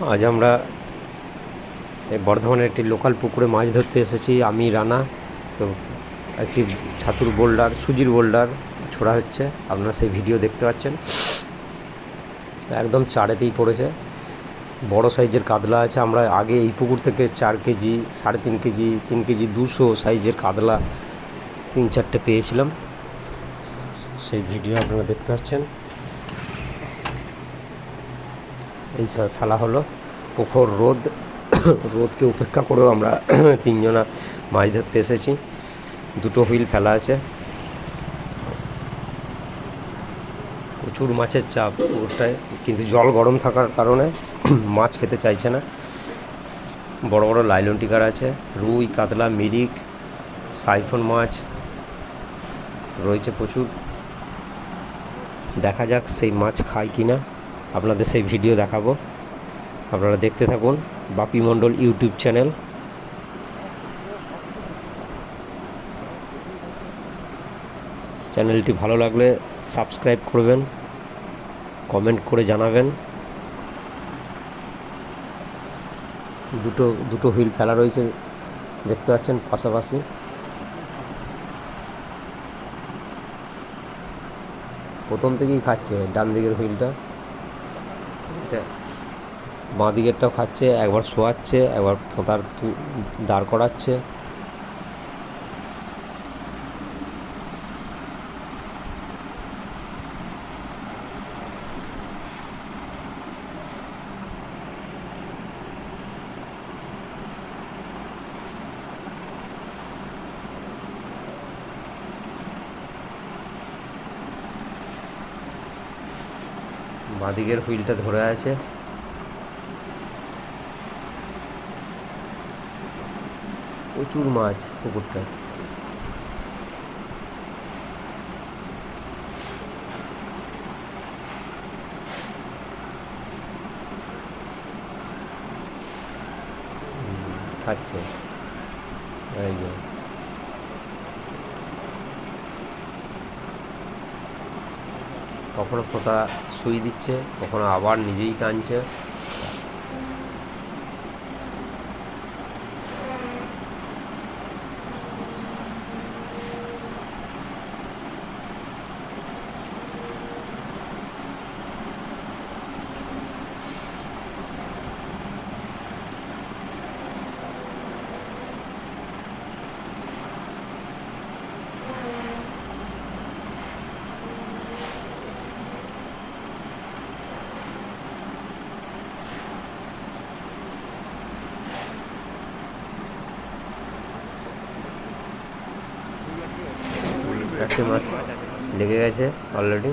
আজ আমরা বর্ধমানের একটি লোকাল পুকুরে মাছ ধরতে এসেছি। আমি রানা। তো একটি ছাতুর বোল্ডার, সুজির বোল্ডার ছোড়া হচ্ছে। আপনারা সেই ভিডিও দেখতে পাচ্ছেন। একদম চারেতেই পড়েছে। বড় সাইজের কাতলা আছে। আমরা আগে এই পুকুর থেকে 4 কেজি, 3.5 কেজি, 3 কেজি 200 সাইজের কাতলা 3-4টে পেয়েছিলাম। সেই ভিডিও আপনারা দেখতে পাচ্ছেন। এই সব ফেলা হলো। পুকুর রোদকে উপেক্ষা করেও আমরা 3 জনা মাছ ধরতে এসেছি। 2টো হুইল ফেলা আছে। প্রচুর মাছের চাপ পুকুরটায়, কিন্তু জল গরম থাকার কারণে মাছ খেতে চাইছে না। বড় বড় লাইলন টিকার আছে, রুই, কাতলা, মিরিক, সাইফন মাছ রয়েছে প্রচুর। দেখা যাক সেই মাছ খায় কি না, আপনাদের সেই ভিডিও দেখাবো। আপনারা দেখতে থাকুন বাপি মণ্ডল ইউটিউব চ্যানেল। চ্যানেলটি ভালো লাগলে সাবস্ক্রাইব করবেন, কমেন্ট করে জানাবেন। দুটো হুইল ফেলা রয়েছে, দেখতে পাচ্ছেন পাশাপাশি। প্রথম থেকেই খাচ্ছে ডান দিকের হুইলটা, বাঁ দিকেরটাও খাচ্ছে। একবার শোয়াচ্ছে, একবার ফোঁতার দাঁড় করাচ্ছে। বাঁ দিকের হুইলটা ধরে আছে। প্রচুর মাছ পুকুরটায়। খাচ্ছে এই যে। কখনো ফোঁতা শুই দিচ্ছে, কখনো আবার নিজেই টানছে। একটা মাছ লেগে গেছে অলরেডি,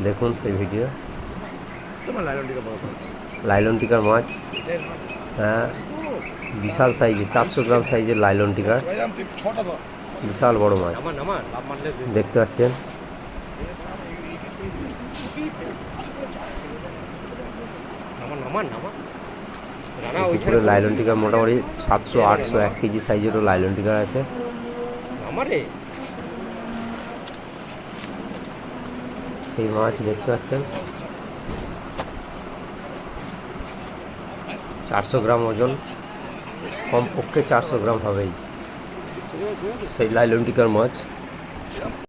দেখুন সেই ভিডিও। লাইলন টিকার মাছ, হ্যাঁ, বিশাল সাইজের, 400 গ্রাম সাইজের লাইলন টিকার, বিশাল বড় মাছ দেখতে পাচ্ছেন। পুকুরে লাইলন টিকার মোটামুটি 700-800 1 কেজি সাইজেরও লাইলন টিকার আছে। এই মাছ দেখতে পাচ্ছেন, 400 গ্রাম ওজন, কমপক্ষে 400 গ্রাম হবেই সেই লাইলন টিকার মাছ।